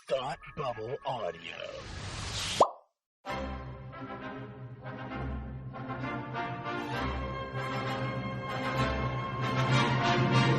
Thought Bubble Audio.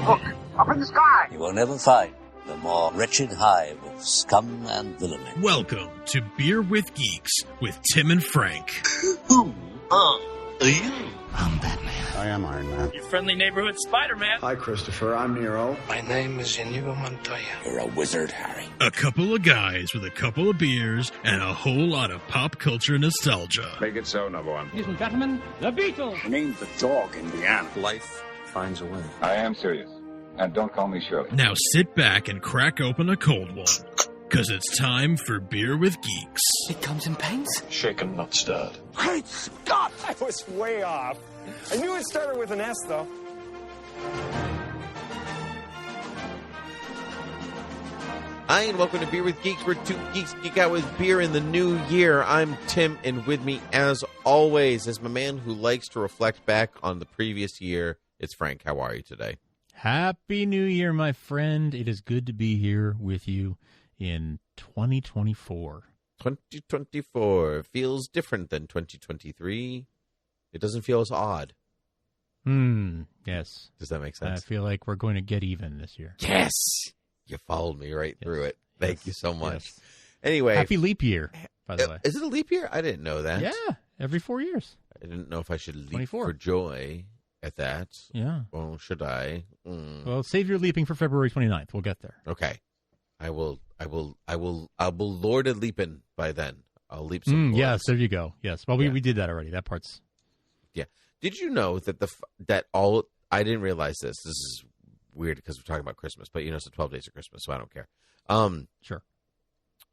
Look, up in the sky. You will never find the more wretched hive of scum and villainy. Welcome to Beer with Geeks with Tim and Frank. Who are you? I'm Batman. I am Iron Man. Your friendly neighborhood Spider-Man. Hi, Christopher. I'm Nero. My name is Inigo Montoya. You're a wizard, Harry. A couple of guys with a couple of beers and a whole lot of pop culture nostalgia. Make it so, number one. Ladies and gentlemen, the Beatles. Named the dog Indiana. Life finds a way. I am serious. And don't call me Shirley. Now sit back and crack open a cold one, because it's time for Beer with Geeks. It comes in paints. Shaken, not stirred. Great Scott! I was way off. I knew it started with an S, though. Hi, and welcome to Beer with Geeks, where two geeks geek out with beer in the new year. I'm Tim, and with me, as always, is my man who likes to reflect back on the previous year. It's Frank. How are you today? Happy New Year, my friend. It is good to be here with you in 2024. 2024 feels different than 2023. It doesn't feel as odd. Yes. Does that make sense? I feel like we're going to get even this year. Yes! You followed me right through it. Thank you so much. Yes. Anyway. Happy leap year, by the way. Is it a leap year? I didn't know that. Yeah, every 4 years. I didn't know if I should leap 24. for joy at that. Yeah. Well, should I? Well, save your leaping for February 29th. We'll get there. Okay. I will lord a leaping by then. I'll leap some. Yes, there you go. Yes. Well, Yeah. we did that already. That part's. Yeah. Did you know that I didn't realize this. This is weird because we're talking about Christmas, but it's the 12 days of Christmas, so I don't care. Sure.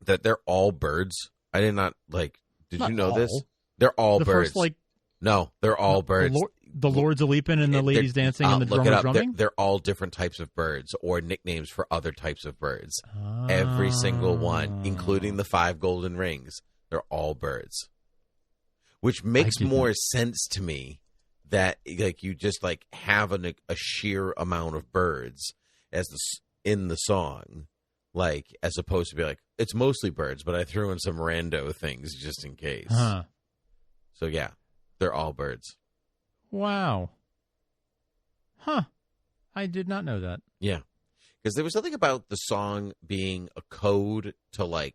That they're all birds. I did not did Not you know all. this? They're all The birds. first, no, they're all birds. The Lords a leaping and the ladies dancing and the look it drummers up. drumming? They're all different types of birds or nicknames for other types of birds. Every single one, including the 5 golden rings. They're all birds. Which makes more sense to me that you just have a sheer amount of birds in the song, as opposed to be it's mostly birds, but I threw in some rando things just in case. Huh. So yeah, they're all birds. Wow. Huh. I did not know that. Yeah. Because there was something about the song being a code to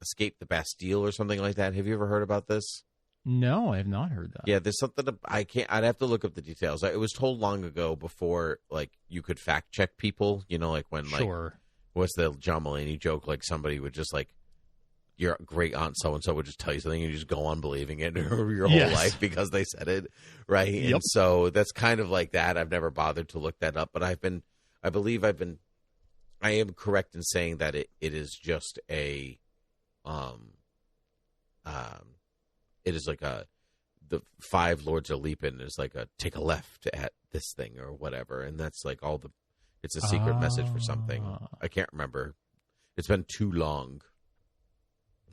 escape the Bastille or something like that. Have you ever heard about this? No, I have not heard that. Yeah, there's something I'd have to look up the details. It was told long ago before you could fact check people, when Sure. what's the John Mulaney joke? Somebody would just your great aunt so-and-so would just tell you something and you just go on believing it your whole life because they said it, right? Yep. And so that's kind of like that. I've never bothered to look that up, but I am correct in saying that it is just it is the 5 lords are leaping is take a left at this thing or whatever. And that's it's a secret message for something. I can't remember. It's been too long.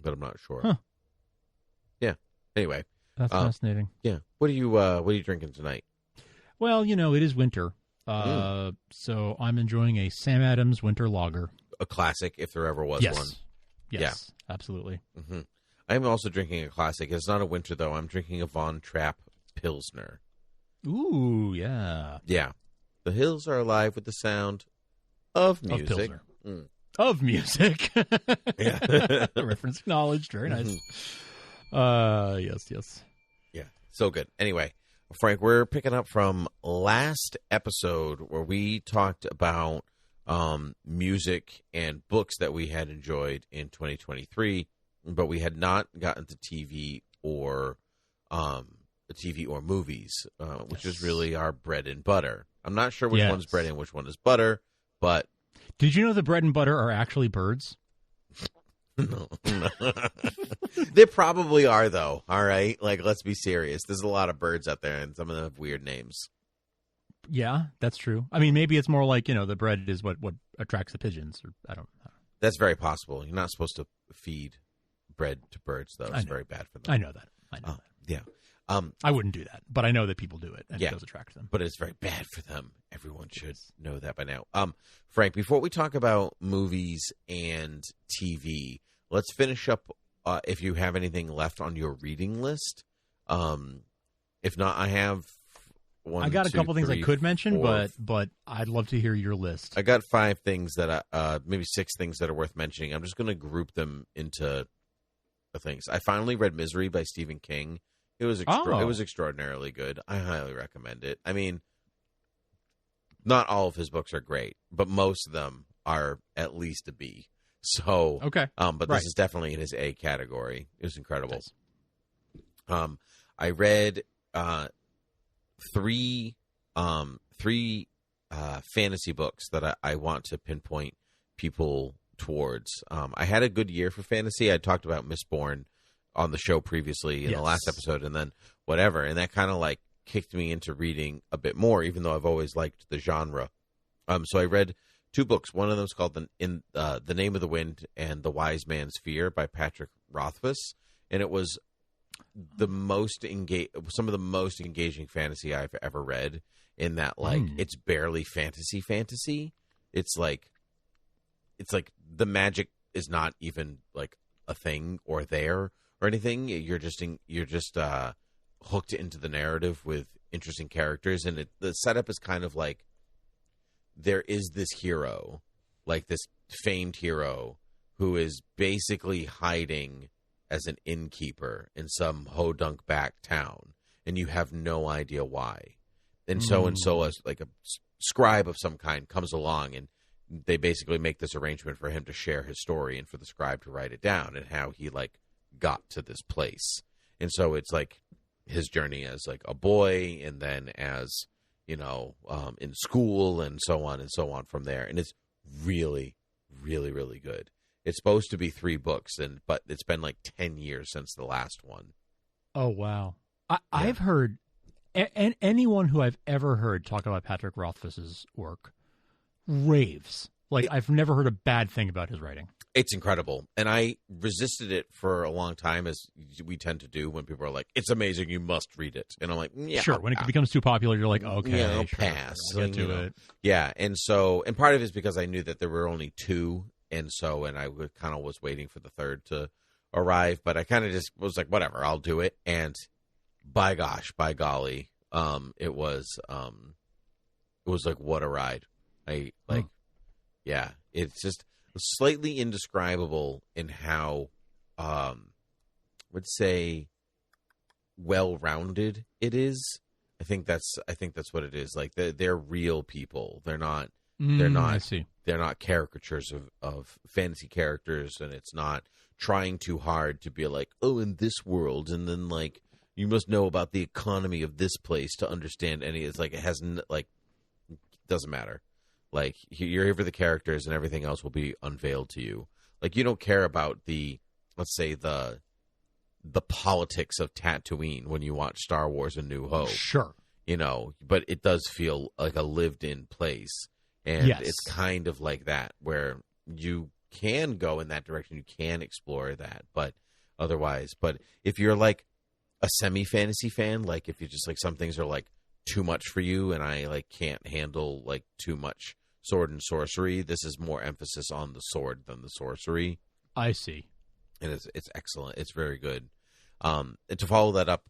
But I'm not sure. Huh. Yeah. Anyway, That's fascinating. Yeah. What are you drinking tonight? Well, it is winter, so I'm enjoying a Sam Adams Winter Lager. A classic, if there ever was one. Yes, absolutely. Mm-hmm. I'm also drinking a classic. It's not a winter though. I'm drinking a Von Trapp Pilsner. Ooh, yeah. Yeah. The hills are alive with the sound of music. Of Pilsner. Of music. Yeah. Reference acknowledged. Very nice. Yes. Yeah. So good. Anyway, Frank, we're picking up from last episode where we talked about music and books that we had enjoyed in 2023, but we had not gotten to TV or movies, which is really our bread and butter. I'm not sure which one's bread and which one is butter, but did you know the bread and butter are actually birds? No. They probably are, though. All right? Let's be serious. There's a lot of birds out there, and some of them have weird names. Yeah, that's true. I mean, maybe it's more the bread is what attracts the pigeons. Or I don't know. That's very possible. You're not supposed to feed bread to birds, though. It's very bad for them. I know that. Yeah. I wouldn't do that, but I know that people do it, and it does attract them. But it's very bad for them. Everyone should know that by now. Frank, before we talk about movies and TV, let's finish up. If you have anything left on your reading list, if not, I have one. I got a couple things I could mention, 4. but I'd love to hear your list. I got 5 things that maybe 6 things that are worth mentioning. I'm just going to group them into things. I finally read Misery by Stephen King. It was it was extraordinarily good. I highly recommend it. I mean, not all of his books are great, but most of them are at least a B. So okay, but this is definitely in his A category. It was incredible. Nice. I read 3 fantasy books that I want to pinpoint people towards. I had a good year for fantasy. I talked about Mistborn on the show previously in the last episode, and then whatever, and that kind of like kicked me into reading a bit more, even though I've always liked the genre. So I read 2 books. One of them is called The Name of the Wind and The Wise Man's Fear by Patrick Rothfuss, and it was some of the most engaging fantasy I've ever read. In that, like, it's barely fantasy. It's like the magic is not even like a thing or there or anything. You're just hooked into the narrative with interesting characters, and the setup is kind of like there is this hero, like this famed hero, who is basically hiding as an innkeeper in some hodunk back town, and you have no idea why. And so as like a scribe of some kind comes along, and they basically make this arrangement for him to share his story and for the scribe to write it down and how he like got to this place. And so it's like his journey as like a boy, and then as, you know, in school, and so on from there. And it's really, really, really good. It's supposed to be 3 books, but it's been like 10 years since the last one. Oh, wow. I've heard anyone who I've ever heard talk about Patrick Rothfuss's work raves. Like, I've never heard a bad thing about his writing. It's incredible. And I resisted it for a long time, as we tend to do when people are like, it's amazing, you must read it. And I'm like, yeah. Sure, when it becomes too popular, you're like, okay, yeah, I'll sure, pass. I'll get to it. Yeah, and part of it is because I knew that there were only 2, and I kind of was waiting for the 3rd to arrive, but I kind of just was like, whatever, I'll do it. And by golly, it was like, what a ride. It's just slightly indescribable in how, would say, well-rounded it is. I think that's what it is. Like, they're real people. They're not caricatures of fantasy characters, and it's not trying too hard to be like, oh, in this world, and then like you must know about the economy of this place to understand any. It's like, it has doesn't matter. Like, you're here for the characters, and everything else will be unveiled to you. Like, you don't care about let's say the politics of Tatooine when you watch Star Wars: A New Hope. Sure. You know, but it does feel like a lived-in place. And it's kind of like that, where you can go in that direction, you can explore that, but otherwise. But if you're like a semi-fantasy fan, like if you just like some things are like too much for you, and I like can't handle like too much sword and sorcery, this is more emphasis on the sword than the sorcery. I see. And it's excellent. It's very good. And to follow that up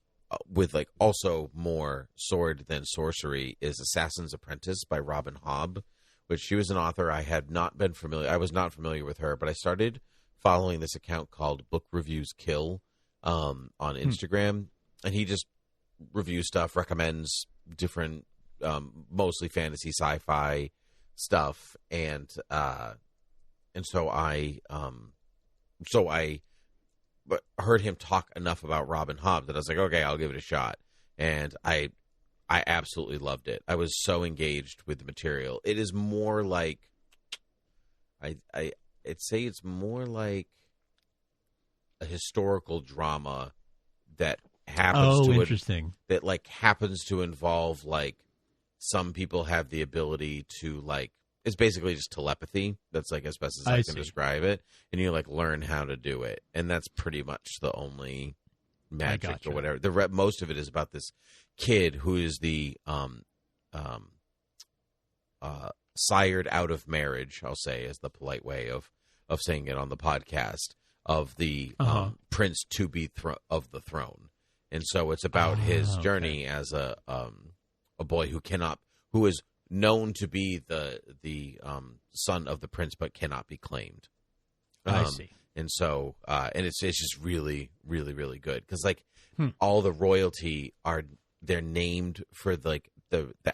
with like also more sword than sorcery is Assassin's Apprentice by Robin Hobb, which she was an author I had not been familiar. I was not familiar with her, but I started following this account called Book Reviews Kill on Instagram, and he just reviews stuff, recommends different, mostly fantasy, sci-fi stuff, and so I heard him talk enough about Robin Hobb that I was like, okay, I'll give it a shot, and I absolutely loved it. I was so engaged with the material. It is more like, I'd say it's more like a historical drama that happens that like happens to involve like some people have the ability to like, it's basically just telepathy. That's like as best as I can describe it. And you like learn how to do it. And that's pretty much the only magic or whatever. Most of it is about this kid who is the sired out of marriage, I'll say, is the polite way of saying it on the podcast, of the prince to be of the throne. And so it's about his journey as a boy who is known to be the son of the prince, but cannot be claimed. I see. And so, and it's just really, really, really good because all the royalty they're named for the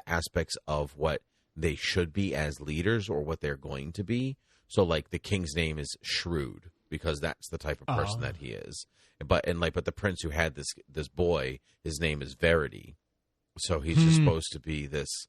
aspects of what they should be as leaders or what they're going to be. So the king's name is Shrewd because that's the type of person that he is. But the prince who had this boy, his name is Verity. So he's just supposed to be this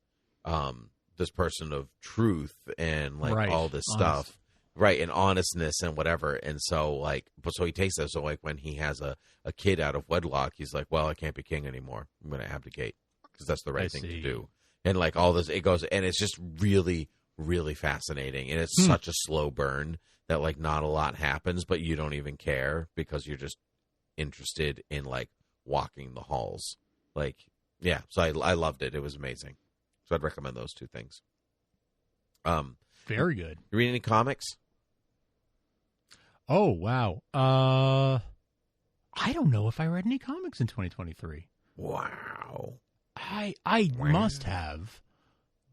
person of truth and all this stuff. Right, and honestness and whatever. And so so he takes that. So when he has a kid out of wedlock, he's like, well, I can't be king anymore. I'm going to abdicate because that's the right thing to do. And all this, it goes, and it's just really, really fascinating. And it's such a slow burn that not a lot happens, but you don't even care because you're just interested in walking the halls. So I loved it. It was amazing. So I'd recommend those two things. Very good. You read any comics? Oh, wow. I don't know if I read any comics in 2023. Wow. I must have,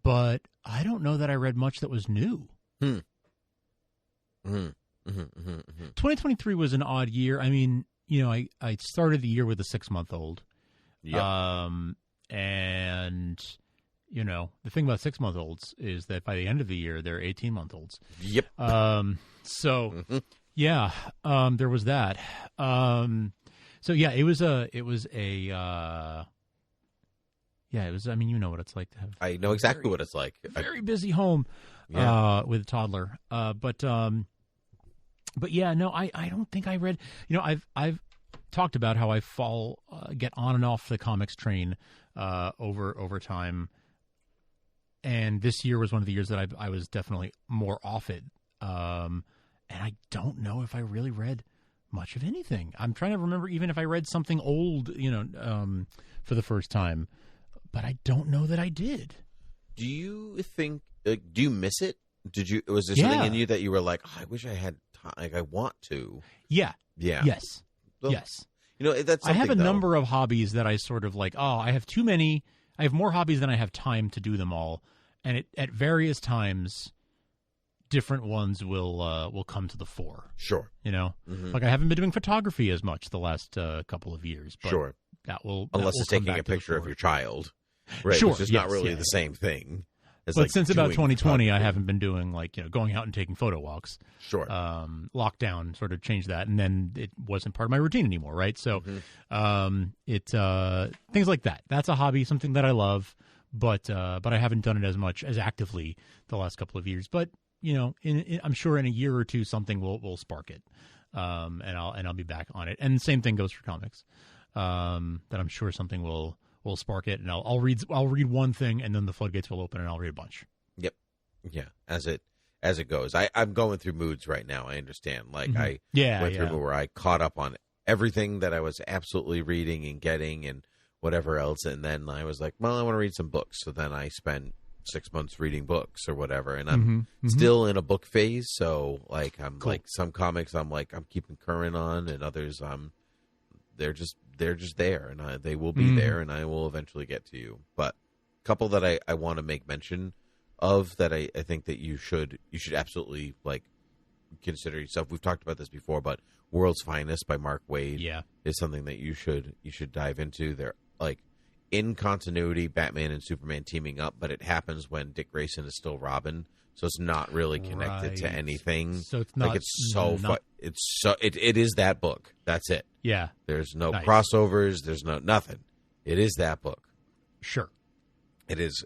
but I don't know that I read much that was new. 2023 was an odd year. I mean, I started the year with a 6-month-old. Yep. And the thing about 6-month-olds is that by the end of the year, they're 18-month-olds. Yep. Yeah, there was that. It was I mean, you know what it's like to have. I know exactly what it's like. Very busy home with a toddler. But yeah, no, I don't think I read. I've talked about how I get on and off the comics train over time. And this year was one of the years that I was definitely more off it. And I don't know if I really read much of anything. I'm trying to remember even if I read something old, for the first time. But I don't know that I did. Do you think? Do you miss it? Was there something in you that you were like, I wish I had time? I want to. Yeah. Yeah. Yes. Well, yes. That's. I have a number of hobbies that I sort of I have too many. I have more hobbies than I have time to do them all, and at various times, different ones will come to the fore. Sure. I haven't been doing photography as much the last couple of years. But sure. Unless it's taking a picture of your child. Right, sure, which is not really the same thing. But since about 2020, I haven't been doing going out and taking photo walks. Sure. Lockdown sort of changed that, and then it wasn't part of my routine anymore, right? So, things like that. That's a hobby, something that I love, but I haven't done it as much as actively the last couple of years. But I'm sure in a year or two something will spark it, and I'll be back on it. And the same thing goes for comics. That I'm sure something will spark it, and I'll read one thing, and then the floodgates will open, and I'll read a bunch. Yep, yeah. As it goes, I'm going through moods right now. I understand. I went through a mood where I caught up on everything that I was absolutely reading and getting, and whatever else, and then I was like, well, I want to read some books. So then I spent 6 months reading books or whatever, and I'm still in a book phase. So I'm cool. Some comics I'm keeping current on, and others they're just there, and they will be there, and I will eventually get to you. But a couple that I want to make mention of that I think that you should absolutely consider yourself. We've talked about this before, but World's Finest by Mark Waid is something that you should dive into. They're in continuity, Batman and Superman teaming up, but it happens when Dick Grayson is still Robin. So it's not really connected to anything. So it's not. It is that book. That's it. Yeah. There's no crossovers. There's nothing. It is that book. Sure. It is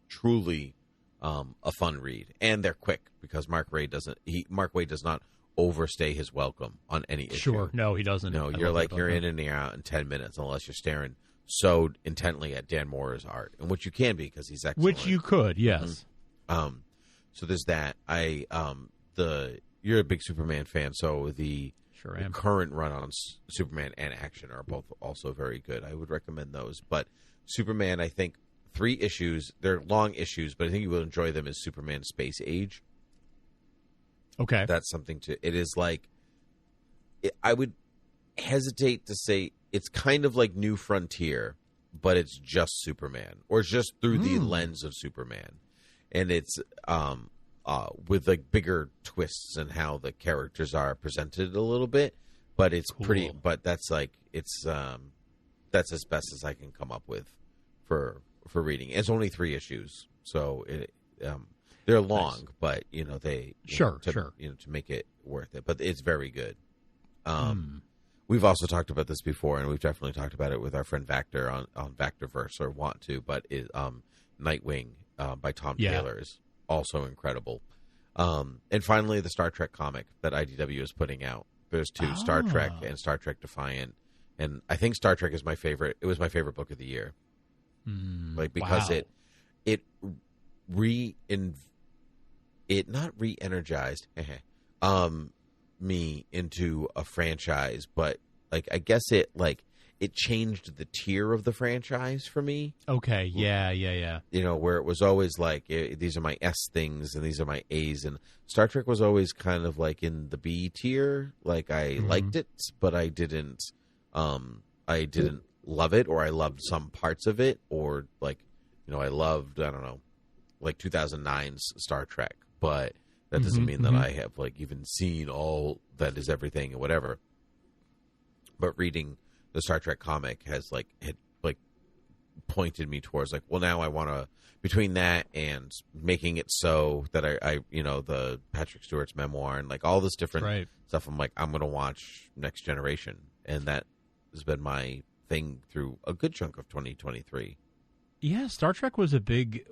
truly a fun read, and they're quick because Mark Waid does not overstay his welcome on any issue. Sure. No, he doesn't. No, you're in and you're out in 10 minutes unless you're staring so intently at Dan Mora's art, and which you can be because he's excellent. Which you could, yes. So there's that. You're a big Superman fan, so the Sure am. The current run on Superman and Action are both also very good. I would recommend those. But Superman, I think 3 issues. They're long issues, but I think you will enjoy them. Is Superman Space Age? Okay, that's something to. It is like. I would hesitate to say it's kind of like New Frontier, but it's just Superman, or it's just through the lens of Superman, and it's with like bigger twists and how the characters are presented a little bit. But it's pretty. But that's like it's that's as best as I can come up with for reading. It's only 3 issues, so they're long, but they to make it worth it. But it's very good. We've also talked about this before, and we've definitely talked about it with our friend Vactor on Vactorverse, or want to. But Nightwing by Tom Taylor is also incredible. And finally, the Star Trek comic that IDW is putting out. There's 2, Star Trek and Star Trek Defiant, and I think Star Trek is my favorite. It was my favorite book of the year, because it not re-energized me into a franchise, but like I guess it changed the tier of the franchise for me. Okay, yeah. Where it was always like these are my S things and these are my A's, and Star Trek was always kind of like in the B tier. Like I liked it, but I didn't love it, or I loved some parts of it, or like I loved, I don't know, like 2009's Star Trek, but that doesn't mean that I have like even seen all that is everything or whatever. But reading the Star Trek comic had pointed me towards like, well, now I want to, between that and making it so that I the Patrick Stewart's memoir and like all this different stuff, I'm like, I'm going to watch Next Generation. And that has been my thing through a good chunk of 2023. Yeah, Star Trek was a big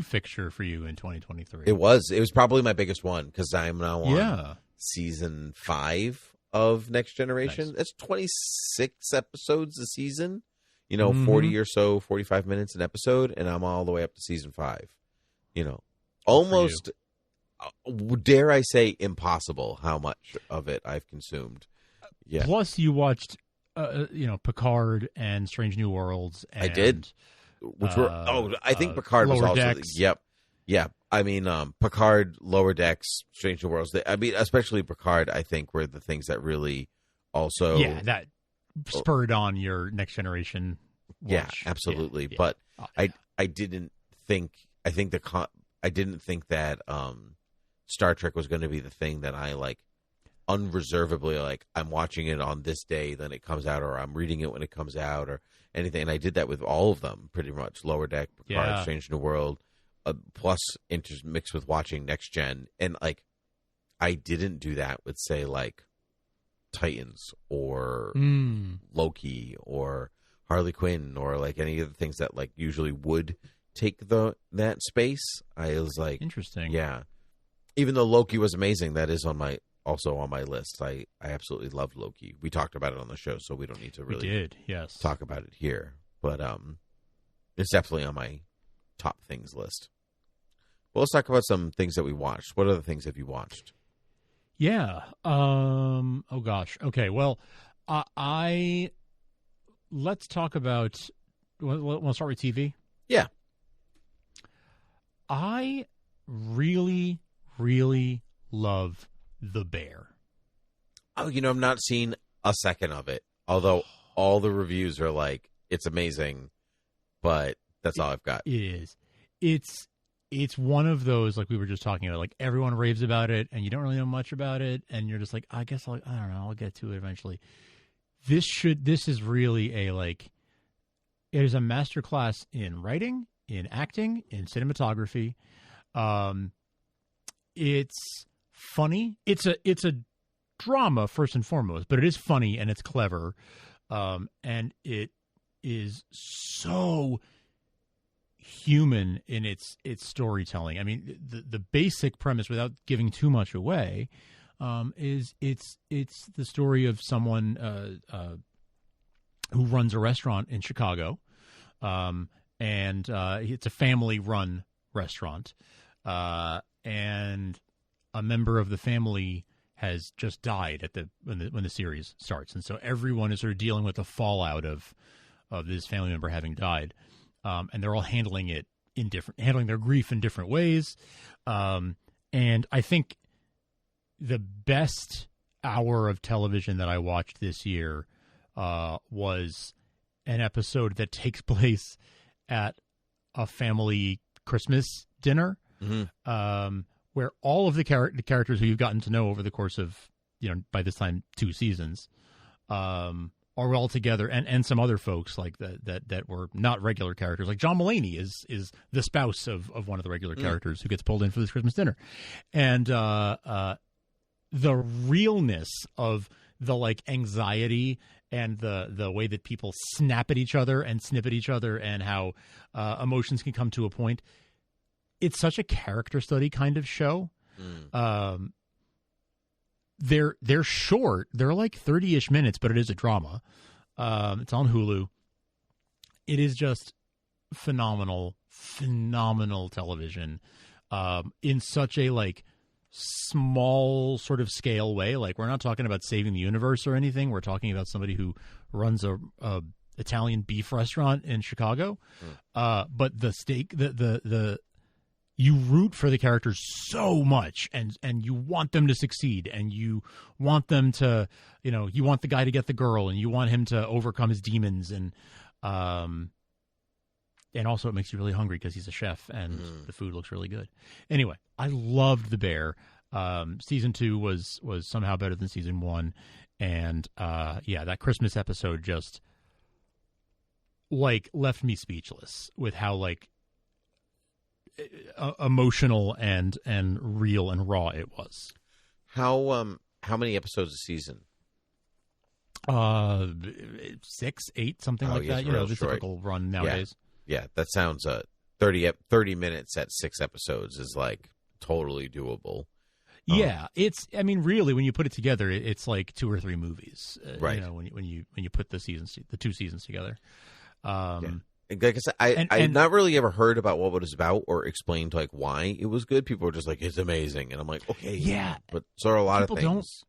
fixture for you in 2023. It was probably my biggest one, because I'm now on season 5 of Next Generation. Nice. It's 26 episodes a season, 40 or so, 45 minutes an episode, and I'm all the way up to season 5. Almost, dare I say, impossible how much of it I've consumed. Yeah. Plus, you watched, Picard and Strange New Worlds. And, I did. Which were I think Picard was also Decks. Yeah. I mean, Picard, Lower Decks, Strange New Worlds. Especially Picard, I think, were the things that really also that spurred on your Next Generation watch. Yeah, absolutely. Yeah. But I didn't think that Star Trek was going to be the thing that I like unreservedly like. I'm watching it on this day, then it comes out, or I'm reading it when it comes out, or anything. And I did that with all of them pretty much. Lower Deck, Picard, Strange New World, plus intermixed with watching Next Gen. And like I didn't do that with, say, like Titans or Loki or Harley Quinn, or like any of the things that like usually would take that space. I was like, interesting. Yeah. Even though Loki was amazing, that is also on my list. I absolutely loved Loki. We talked about it on the show, so we don't need to really talk about it here. But it's definitely on my top things list. Well, let's talk about some things that we watched. What other things have you watched? Yeah. Oh gosh. Okay. Well, let's talk about. Want to start with TV? Yeah. I really, really love The Bear. Oh, I'm not seeing a second of it. Although all the reviews are like, it's amazing, but that's all I've got. It is. It's one of those, like we were just talking about, like everyone raves about it and you don't really know much about it, and you're just like, I guess I don't know, I'll get to it eventually. This is really it is a masterclass in writing, in acting, in cinematography. It's funny. It's a drama first and foremost, but it is funny and it's clever. And it is so human in its storytelling. I mean, the basic premise, without giving too much away, is it's the story of someone who runs a restaurant in Chicago, and it's a family-run restaurant, and a member of the family has just died when the series starts, and so everyone is sort of dealing with the fallout of this family member having died, and they're all handling their grief in different ways. And I think the best hour of television that I watched this year was an episode that takes place at a family Christmas dinner, where all of the characters who you've gotten to know over the course of, by this time 2 seasons, are all together, and some other folks like that were not regular characters. Like John Mulaney is the spouse of one of the regular characters who gets pulled in for this Christmas dinner, and the realness of the like anxiety and the way that people snap at each other and snip at each other, and how emotions can come to a point. It's such a character study kind of show. They're short. They're like 30-ish minutes, but it is a drama. It's on Hulu. It is just phenomenal television in such a like small sort of scale way. Like, we're not talking about saving the universe or anything. We're talking about somebody who runs a Italian beef restaurant in Chicago. But the stake, the you root for the characters so much, and you want them to succeed, and you want them to, you want the guy to get the girl, and you want him to overcome his demons, and also it makes you really hungry because he's a chef and the food looks really good. Anyway, I loved The Bear. Season 2 was somehow better than season 1, and that Christmas episode just like left me speechless with how like emotional and real and raw it was. How many episodes a season? 6, 8, something like that. The typical run nowadays. Yeah, that sounds 30 minutes at 6 episodes is like totally doable. Yeah, really, when you put it together, it's like 2 or 3 movies. Right. When you put the 2 seasons together. Like I said, I not really ever heard about what it was about or explained like why it was good. People were just like, it's amazing, and I'm like, okay, yeah. But so are a lot of things.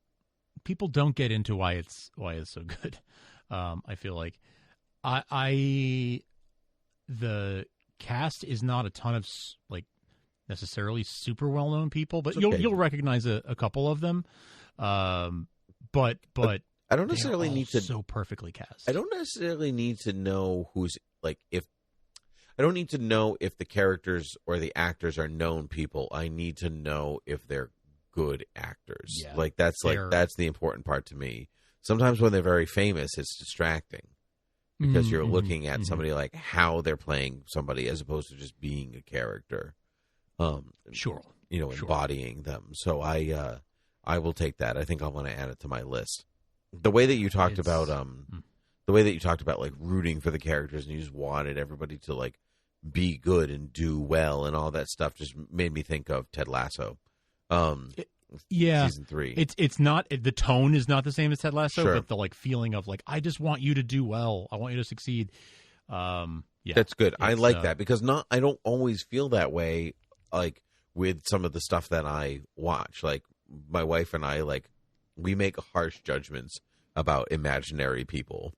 People don't get into why it's so good. I feel like the cast is not a ton of like necessarily super well known people, but you'll recognize a couple of them. But I don't necessarily need to so perfectly cast. I don't necessarily need to know who's like I don't need to know if the characters or the actors are known people. I need to know if they're good actors. Yeah, like that's the important part to me. Sometimes when they're very famous, it's distracting because you're looking at somebody like how they're playing somebody as opposed to just being a character. Embodying them. So I will take that. I think I want to add it to my list. The way that you talked about like rooting for the characters and you just wanted everybody to like be good and do well and all that stuff just made me think of Ted Lasso. Season 3. It's not, the tone is not the same as Ted Lasso, but the like feeling of like, I just want you to do well. I want you to succeed. That's good. I like that because I don't always feel that way like with some of the stuff that I watch. Like my wife and I, like, we make harsh judgments about imaginary people.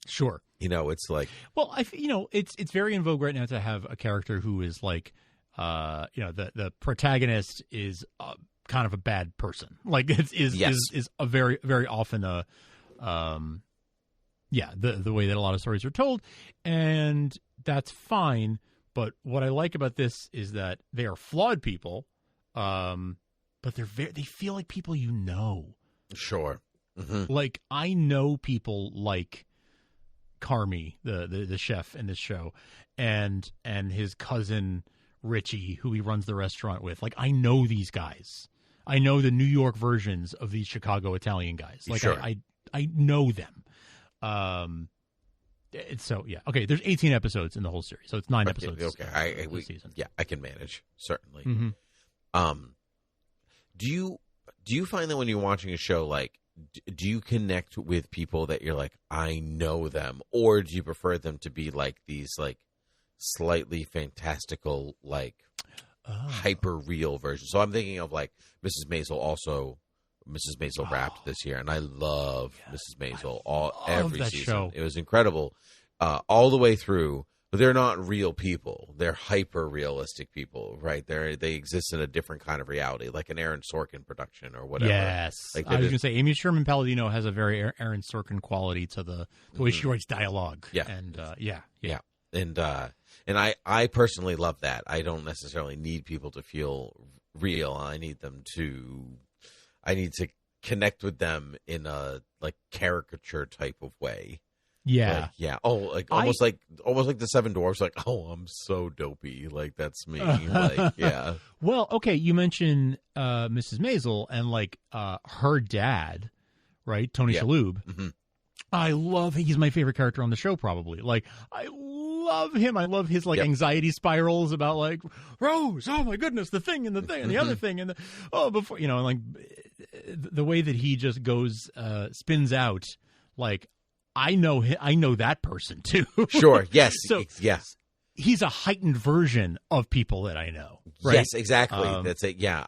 Sure. It's like, well, it's very in vogue right now to have a character who is like, the protagonist is kind of a bad person. Like is a very, very often the way that a lot of stories are told, and that's fine. But what I like about this is that they are flawed people, but they feel like people Sure. Mm-hmm. Like I know people like Carmy, the chef in this show, and his cousin Richie, who he runs the restaurant with. Like I know these guys. I know the New York versions of these Chicago Italian guys. Like sure. I know them. So yeah, okay. There's 18 episodes in the whole series, so it's 9 episodes. Okay, this season. Yeah, I can manage certainly. Mm-hmm. Do you find that when you're watching a show, like, do you connect with people that you're like, I know them, or do you prefer them to be like these like slightly fantastical, like hyper real versions? So I'm thinking of like Mrs. Maisel also Mrs. Maisel wrapped this year, and I love Mrs. Maisel every that season. show. It was incredible all the way through. But they're not real people. They're hyper realistic people, right? They exist in a different kind of reality, like an Aaron Sorkin production or whatever. Yes, like I was going to say Amy Sherman Palladino has a very Aaron Sorkin quality to the way she writes dialogue. Yeah, and and I personally love that. I don't necessarily need people to feel real. I need to connect with them in a like caricature type of way. Yeah. Like, yeah. Oh, like almost like the Seven Dwarfs. Like, oh, I'm so dopey. Like that's me. Like, yeah. Well, okay. You mentioned Mrs. Maisel and like her dad, right? Tony Shalhoub. Mm-hmm. I love. He's my favorite character on the show. Probably. Like I love him. I love his like anxiety spirals about like Rose. Oh my goodness, the thing and the thing and the other thing and before like the way that he just goes spins out like. I know that person too. Sure. Yes. So yes. He's a heightened version of people that I know. Right? Yes, exactly. That's it. Yeah.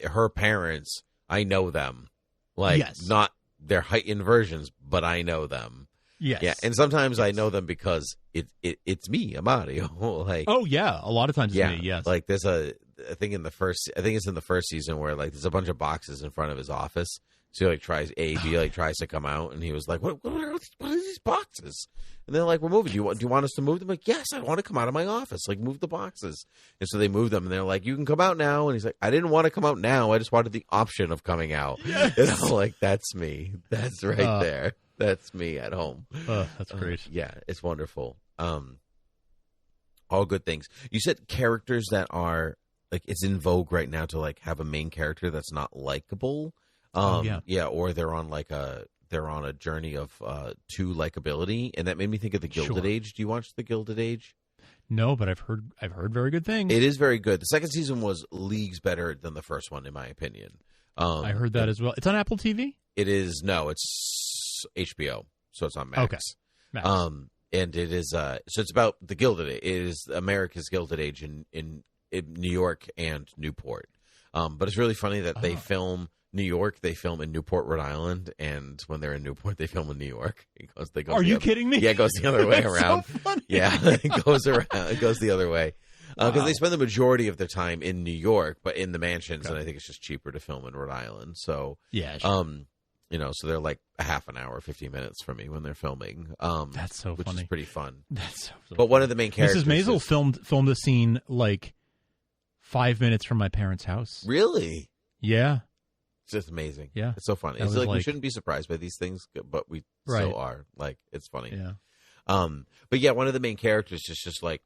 Her parents, I know them. Like not their heightened versions, but I know them. Yes. Yeah. And sometimes I know them because it's me, Amadio. Like oh yeah, a lot of times it's me. Yes. Like there's I think it's in the first season where like there's a bunch of boxes in front of his office. So he tries to come out, and he was like, "What are these boxes?" And they're like, "We're moving. Do you want us to move them?" Like, "Yes, I want to come out of my office. Like, move the boxes." And so they move them, and they're like, "You can come out now." And he's like, "I didn't want to come out now. I just wanted the option of coming out." Yes. Like that's me. That's right there. That's me at home. That's great. Yeah, it's wonderful. All good things. You said characters that are like it's in vogue right now to like have a main character that's not likable. Or they're on a journey of to likability, and that made me think of the Gilded Age. Do you watch the Gilded Age? No, but I've heard very good things. It is very good. The second season was leagues better than the first one, in my opinion. I heard that as well. It's on Apple TV? It is it's HBO, so it's on Max. Okay. Max. And it is so it's about the Gilded Age. It is America's Gilded Age in New York and Newport. But it's really funny that they film New York, they film in Newport, Rhode Island, and when they're in Newport, they film in New York. Are you kidding me? Yeah, it goes the other way around. So funny. Yeah, it goes around. It goes the other way because they spend the majority of their time in New York, but in the mansions, and I think it's just cheaper to film in Rhode Island. So yeah, sure. So they're like a half an hour, 15 minutes for me when they're filming. That's so which funny. Is pretty fun. That's so funny. But one of the main characters, Mrs. Maisel filmed a scene like 5 minutes from my parents' house. Really? Yeah. It's just amazing. Yeah. It's so funny. It's like we shouldn't be surprised by these things, but we still are. Like, it's funny. Yeah. But yeah, one of the main characters is just like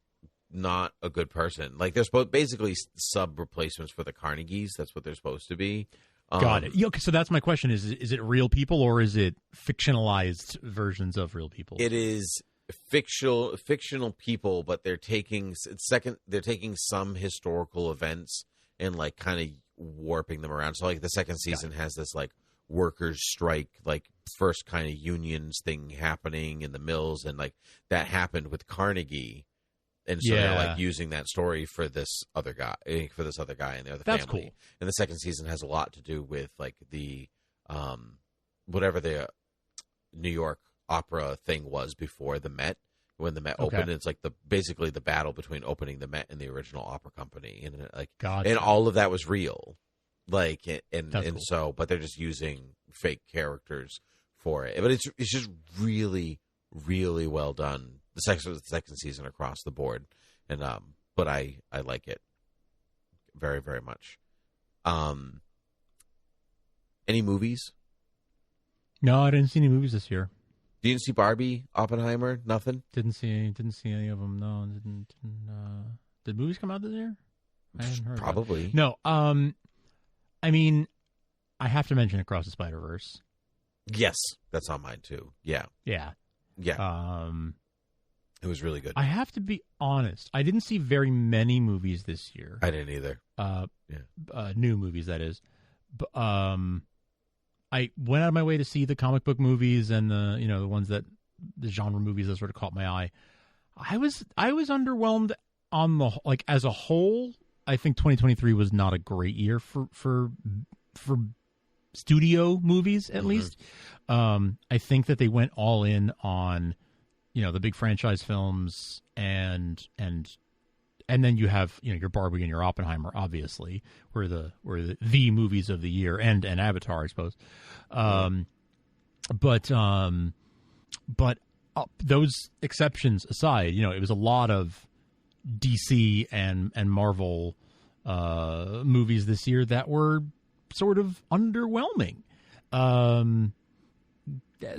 not a good person. Like they're basically sub replacements for the Carnegies. That's what they're supposed to be. Got it. Okay, so that's my question: is it real people or is it fictionalized versions of real people? It is fictional people, but they're taking some historical events and like kind of warping them around. So like the second season has this like workers strike, like first kind of unions thing happening in the mills, and like that happened with Carnegie, and so they're like using that story for this other guy and the other That's family. Cool. And the second season has a lot to do with like the whatever the New York opera thing was before the Met. When the Met opened, it's like basically the battle between opening the Met and the original opera company, and like and all of that was real, like cool. So, but they're just using fake characters for it. But it's just really, really well done. The second season across the board, and but I like it very, very much. Any movies? No, I didn't see any movies this year. You didn't see Barbie, Oppenheimer, nothing? Didn't see any of them. No, didn't. Did movies come out this year? I hadn't heard. Probably. No. I mean, I have to mention Across the Spider-Verse. Yes, that's on mine too. Yeah. Yeah. Yeah. It was really good. I have to be honest. I didn't see very many movies this year. I didn't either. New movies, that is. I went out of my way to see the comic book movies and the ones the genre movies that sort of caught my eye. I was underwhelmed on as a whole. I think 2023 was not a great year for studio movies, at least. I think that they went all in on, the big franchise films, and then you have, your Barbie and your Oppenheimer, obviously, were the movies of the year, and Avatar, I suppose. But those exceptions aside, it was a lot of DC and Marvel movies this year that were sort of underwhelming.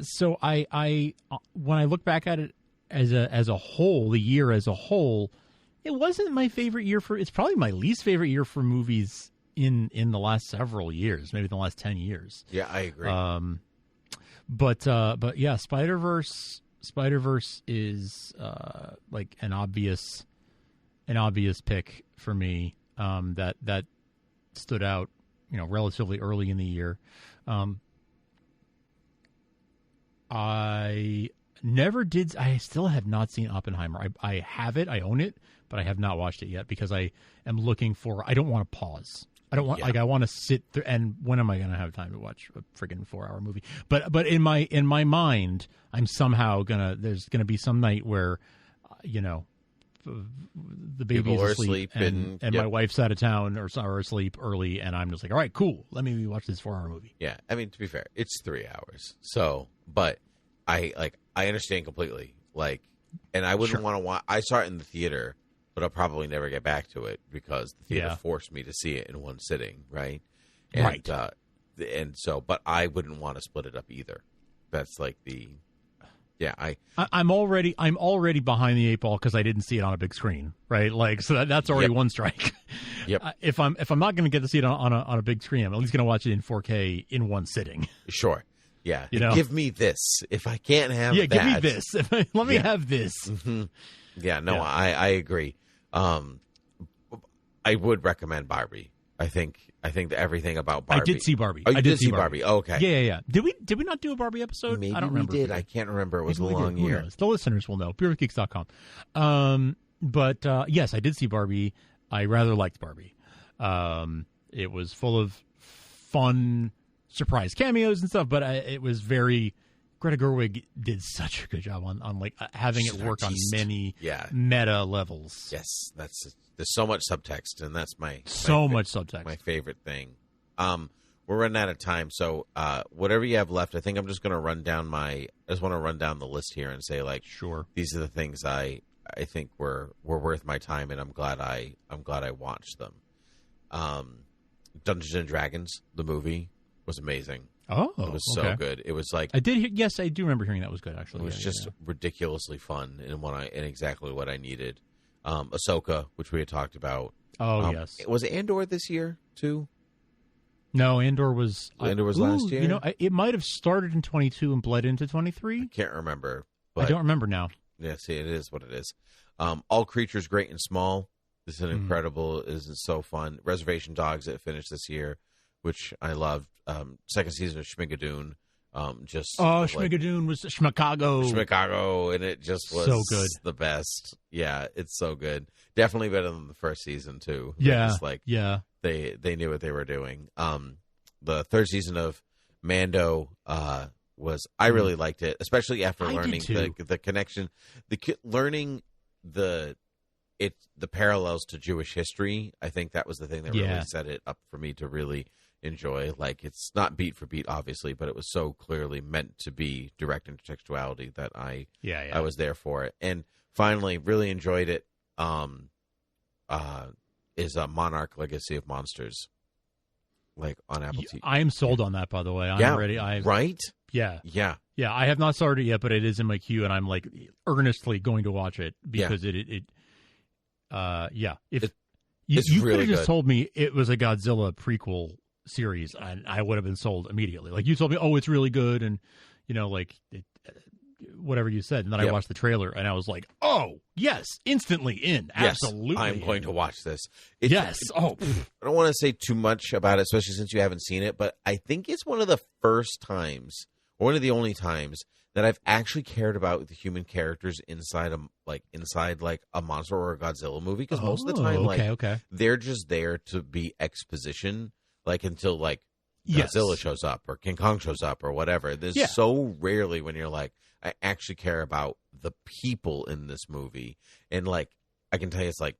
So I when I look back at it as a whole, the year as a whole, it wasn't my favorite year it's probably my least favorite year for movies in the last several years, maybe the last 10 years. Yeah, I agree. But yeah, Spider-Verse is like an obvious pick for me, that stood out, relatively early in the year. I still have not seen Oppenheimer. I have it, I own it, but I have not watched it yet because I am looking for, I don't want to pause. I don't want, I want to sit there, and when am I going to have time to watch a friggin' 4-hour movie? But in my mind, I'm somehow there's gonna be some night where, the baby's asleep and my wife's out of town or asleep early, and I'm just like, all right, cool, let me watch this 4-hour movie. Yeah, I mean, to be fair, it's 3 hours. So, but I understand completely. And I wouldn't want to watch. I saw it in the theater, but I'll probably never get back to it because the theater forced me to see it in one sitting, right? And, right. And so, but I wouldn't want to split it up either. That's like I'm already behind the 8 ball because I didn't see it on a big screen, right? So that's already one strike. Yep. If I'm not going to get to see it on a big screen, I'm at least going to watch it in 4K in one sitting. Sure. Yeah. Give me this. If I can't have that. Give me this. Let me have this. Mm-hmm. Yeah, no, I agree. I would recommend Barbie. I think that everything about Barbie. I did see Barbie. Oh, you did see Barbie. Oh, okay. Yeah. Did we not do a Barbie episode? Maybe I don't remember. We did. I can't remember. It was a long year. The listeners will know. BeerWithGeeks.com. But yes, I did see Barbie. I rather liked Barbie. It was full of fun surprise cameos and stuff, but it was very. Greta Gerwig did such a good job on having it work on many meta levels. Yes, there's so much subtext, and that's much subtext. My favorite thing. We're running out of time, so whatever you have left, I think I'm just going to run down I just want to run down the list here and say sure, these are the things I think were worth my time, and I'm glad I watched them. Dungeons and Dragons, the movie, was amazing. Oh, it was so good. It was like I did. Yes, I do remember hearing that was good. Actually, it was just ridiculously fun and exactly what I needed. Ahsoka, which we had talked about. Oh yes, was Andor this year too? No, Andor was last year. It might have started in 22 and bled into 23. I can't remember. But I don't remember now. Yeah, see, it is what it is. All Creatures Great and Small. This is an incredible. Is so fun. Reservation Dogs that finished this year, which I loved. Second season of Schmigadoon. Schmigadoon was Chicago, and it just was so good. The best. Yeah, it's so good. Definitely better than the first season too. Yeah, they knew what they were doing. The third season of Mando was I really liked it, especially after learning the connection, learning the parallels to Jewish history. I think that was the thing that really set it up for me to really enjoy. It's not beat for beat, obviously, but it was so clearly meant to be direct intertextuality that I was there for it. And finally, really enjoyed it. Is Monarch: Legacy of Monsters, on Apple TV. I am sold on that, by the way. I'm ready. Right? Yeah. I have not started it yet, but it is in my queue, and I'm earnestly going to watch it because If you could have just told me it was a Godzilla prequel series, I would have been sold immediately. You told me, oh, it's really good, and whatever you said, and then I watched the trailer, and I was like, oh yes, instantly in. Absolutely, I'm going to watch this. I don't want to say too much about it, especially since you haven't seen it, but I think it's one of the first times, or one of the only times, that I've actually cared about the human characters inside a monster or a Godzilla movie, because most of the time they're just there to be exposition, until Godzilla shows up or King Kong shows up or whatever. There's so rarely when you're like, I actually care about the people in this movie. And like, I can tell you, it's like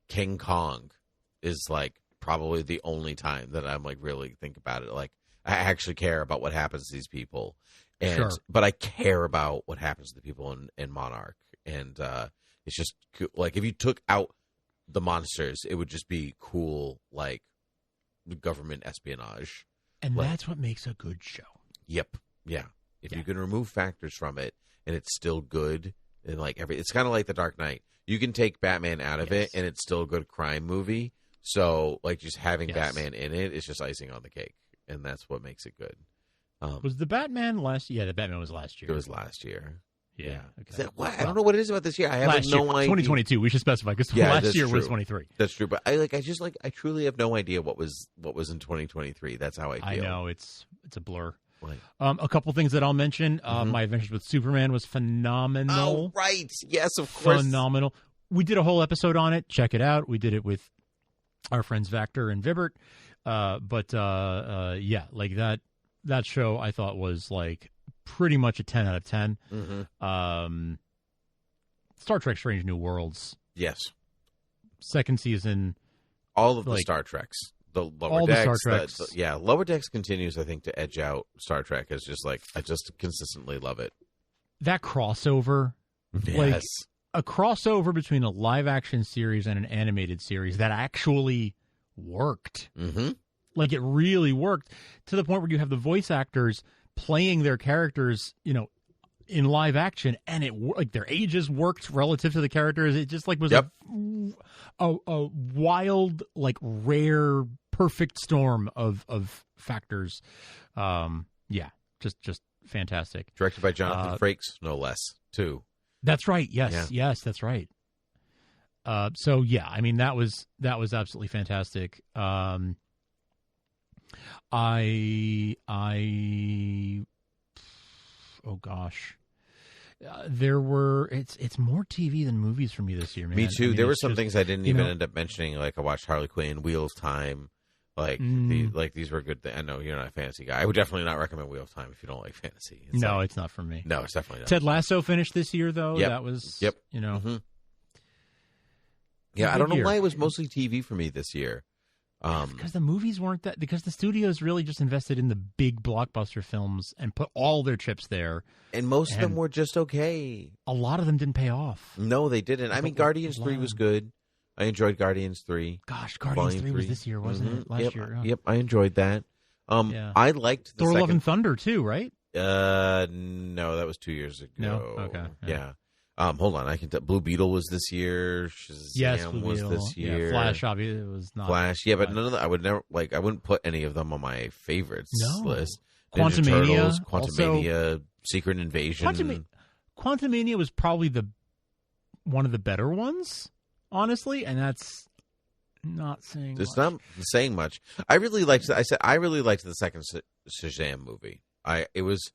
King Kong is like probably the only time that I'm like really think about it. Like, I actually care about what happens to these people. And, but I care about what happens to the people in Monarch. And it's just like, if you took out the monsters, it would just be cool, like government espionage. And that's what makes a good show. Yep. Yeah. If you can remove factors from it and it's still good, and like it's kind of like The Dark Knight. You can take Batman out of it and it's still a good crime movie. So like just having Batman in it is just icing on the cake, and that's what makes it good. Was the Batman last year? Yeah, the Batman was last year. It was last year. Yeah. Okay. I don't know what it is about this year. I have no idea. 2022. We should specify because last year was 23. That's true. But I truly have no idea what was in 2023. That's how I feel. I know it's a blur. Right. A couple things that I'll mention. My Adventures with Superman was phenomenal. Oh, right. Yes, of course. Phenomenal. We did a whole episode on it. Check it out. We did it with our friends Vactor and Vibert. Like that show I thought was like pretty much a 10 out of 10. Star Trek Strange New Worlds. Yes. Second season. All of the Star Treks. The Lower Decks. The Star Treks. Lower Decks continues, I think, to edge out Star Trek. It's just like, I just consistently love it. That crossover. Yes. Like, a crossover between a live-action series and an animated series that actually worked. Like, it really worked to the point where you have the voice actors playing their characters, in live action, and it like their ages worked relative to the characters. It just like was a wild, like rare, perfect storm of factors. Just fantastic. Directed by Jonathan Frakes, no less, too. That's right. Yes, that's right. I mean that was absolutely fantastic. Oh gosh, there were it's more TV than movies for me this year, man. Me too. I mean, there were some things I didn't even end up mentioning. Like I watched Harley Quinn, Wheel of Time. These were good. I know you're not a fantasy guy. I would definitely not recommend Wheel of Time if you don't like fantasy. It's not for me. No, it's definitely not. Ted Lasso finished this year though. Yep. That was Yeah, I don't know why it was mostly TV for me this year. Because the movies weren't that. Because the studios really just invested in the big blockbuster films and put all their chips there. And most of them were just okay. A lot of them didn't pay off. No, they didn't. I mean, Guardians 3 was good. I enjoyed Guardians 3. Gosh, Guardians 3 was this year, wasn't it? Last year. Yep, I enjoyed that. I liked the Thor: Love and Thunder too, right? No, that was 2 years ago. No? Okay. Yeah. Hold on, I can tell. Blue Beetle was this year. Shazam was this year. Yeah, Flash, obviously, it was not. Flash, yeah, but none of that. I would never I wouldn't put any of them on my favorites list. Quantumania, Quantumania, Secret Invasion. Quantumania was probably one of the better ones, honestly, and that's not saying. It's not saying much. I really liked the second Shazam movie. It was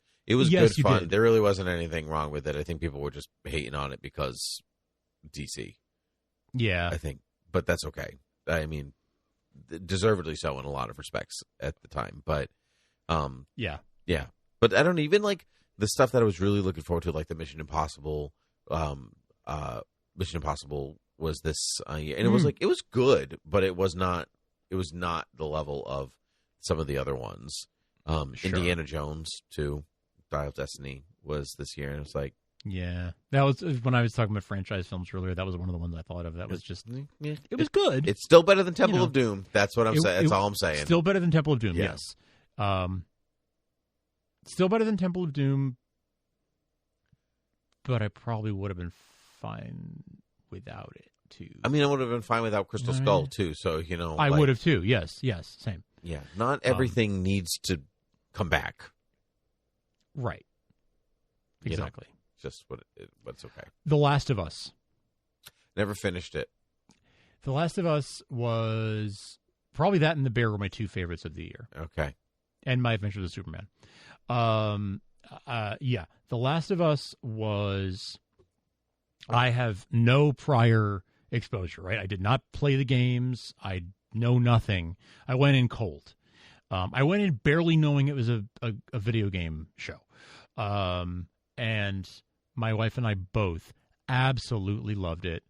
good fun. Did. There really wasn't anything wrong with it. I think people were just hating on it because DC. Yeah. I think. But that's okay. I mean, deservedly so in a lot of respects at the time. But, yeah. But I don't even like the stuff that I was really looking forward to, like the Mission Impossible. Mission Impossible was this year. And it was it was good, but it was not the level of some of the other ones. Indiana Jones, too. Dial of Destiny was this year, and it was like, yeah, that was when I was talking about franchise films earlier. That was one of the ones I thought of. That was just, it was good. It's still better than Temple of Doom. That's what I'm saying. That's all I'm saying. Still better than Temple of Doom. Yes. Still better than Temple of Doom, but I probably would have been fine without it too. I mean, I would have been fine without Crystal Skull too. So I would have too. Yes, same. Yeah, not everything needs to come back. Right. Exactly. Just what's okay. The Last of Us. Never finished it. The Last of Us was probably that and The Bear were my two favorites of the year. Okay. And My Adventures with Superman. The Last of Us was. I have no prior exposure. Right. I did not play the games. I know nothing. I went in cold. I went in barely knowing it was a video game show. And my wife and I both absolutely loved it.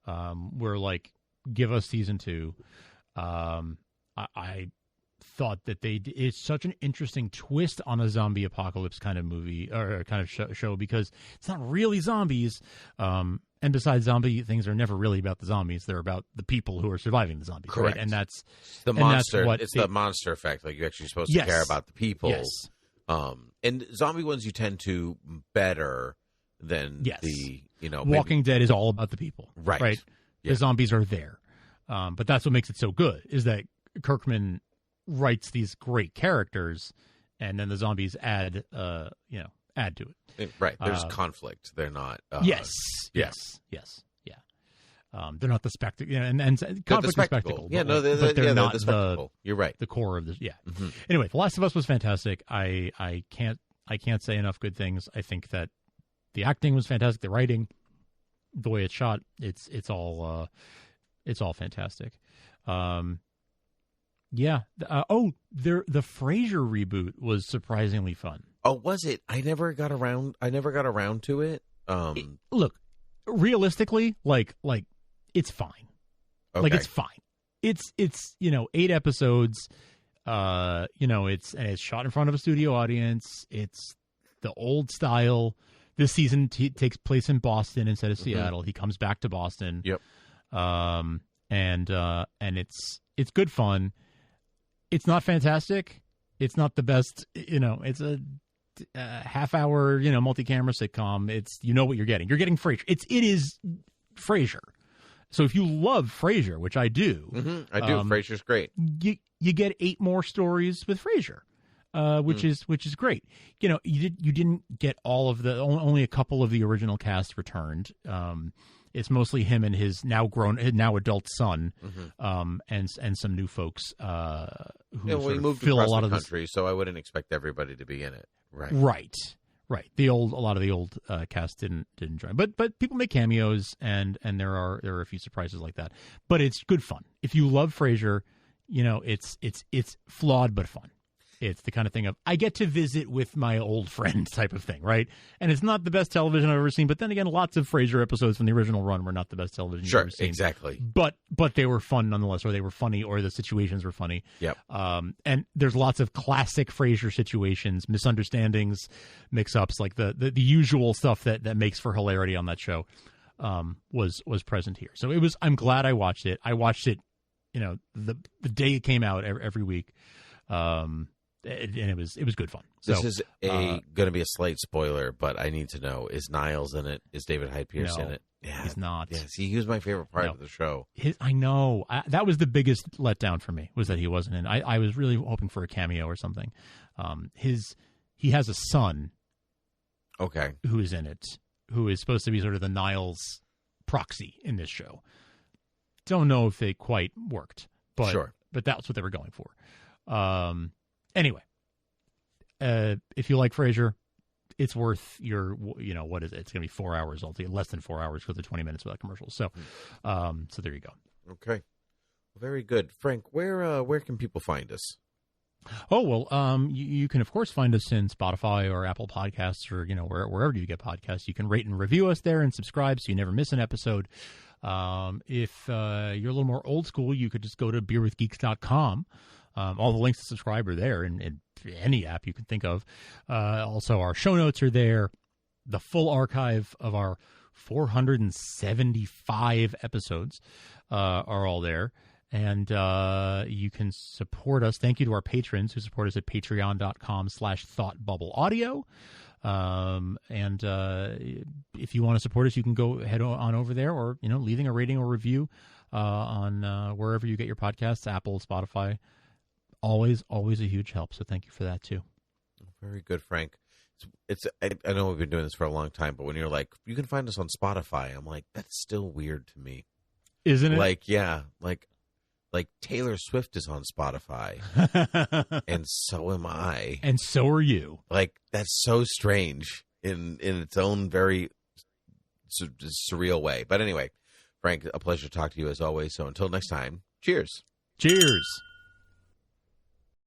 We're like, give us season 2. I thought that it's such an interesting twist on a zombie apocalypse kind of movie or kind of show because it's not really zombies. And besides, zombie things are never really about the zombies. They're about the people who are surviving the zombies. Correct. Right? And that's the and monster. That's it's the monster effect. Like, you're actually supposed to care about the people. Yes. And zombie ones you tend to better than the, Walking Dead is all about the people. Right. Right. Yeah. The zombies are there. But that's what makes it so good is that Kirkman writes these great characters and then the zombies add to it. Right. There's conflict. They're not. Yes. Yeah. They're not the spectacle. And conflict is spectacle. Yeah, but they're not the spectacle. You're right. The core of this. Yeah. Mm-hmm. Anyway, The Last of Us was fantastic. I can't say enough good things. I think that the acting was fantastic. The writing, the way it's shot, it's all fantastic. Yeah. The Frasier reboot was surprisingly fun. Oh, was it? I never got around to it. Look, realistically, like it's fine. Okay. Like it's fine. It's 8 episodes. It's shot in front of a studio audience. It's the old style. This season takes place in Boston instead of Seattle. He comes back to Boston. Yep. And it's good fun. It's not fantastic. It's not the best. It's a half-hour, multi-camera sitcom. It's what you're getting. You're getting Frasier. It is Frasier. So if you love Frasier, which I do, I do. Frasier's great. You get 8 more stories with Frasier, which is great. You didn't get all of only a couple of the original cast returned. It's mostly him and his now adult son, and some new folks who we moved fill across a lot the of country, so I wouldn't expect everybody to be in it. Right. Right. A lot of the old cast didn't join, but people make cameos, and there are a few surprises like that. But it's good fun. If you love Frasier, it's flawed but fun. It's the kind of thing of I get to visit with my old friend type of thing, right? And it's not the best television I've ever seen, but then again, lots of Frasier episodes from the original run were not the best television you've ever seen. Exactly. But they were fun nonetheless, or they were funny, or the situations were funny. Yep. And there's lots of classic Frasier situations, misunderstandings, mix-ups, like the usual stuff that makes for hilarity on that show was present here. So I'm glad I watched it. I watched it, the day it came out every week. And it was good fun. This is going to be a slight spoiler, but I need to know: is Niles in it? Is David Hyde Pierce in it? Yeah, he's not. Yeah, see, he was my favorite part of the show. I know that was the biggest letdown for me, was that he wasn't in. I was really hoping for a cameo or something. He has a son, who is in it, who is supposed to be sort of the Niles Proxy in this show. Don't know if they quite worked, but that's what they were going for. Anyway, if you like Frasier, it's worth your, what is it? It's going to be 4 hours altogether, less than 4 hours because of 20 minutes without commercials. So, so there you go. Okay, very good, Frank. Where can people find us? Oh well, you can of course find us in Spotify or Apple Podcasts or wherever you get podcasts. You can rate and review us there and subscribe so you never miss an episode. If you're a little more old school, you could just go to beerwithgeeks.com. All the links to subscribe are there in any app you can think of. Also, our show notes are there. The full archive of our 475 episodes are all there. And you can support us. Thank you to our patrons who support us at patreon.com/thoughtbubbleaudio. And if you want to support us, you can go head on over there, or leaving a rating or review on wherever you get your podcasts, Apple, Spotify. Always a huge help. So thank you for that too. Very good, Frank. I know we've been doing this for a long time, but when you're like, you can find us on Spotify, I'm like, that's still weird to me, isn't it? Like Taylor Swift is on Spotify, and so am I, and so are you. Like, that's so strange in its own very surreal way. But anyway, Frank, a pleasure to talk to you as always. So until next time, cheers. Cheers.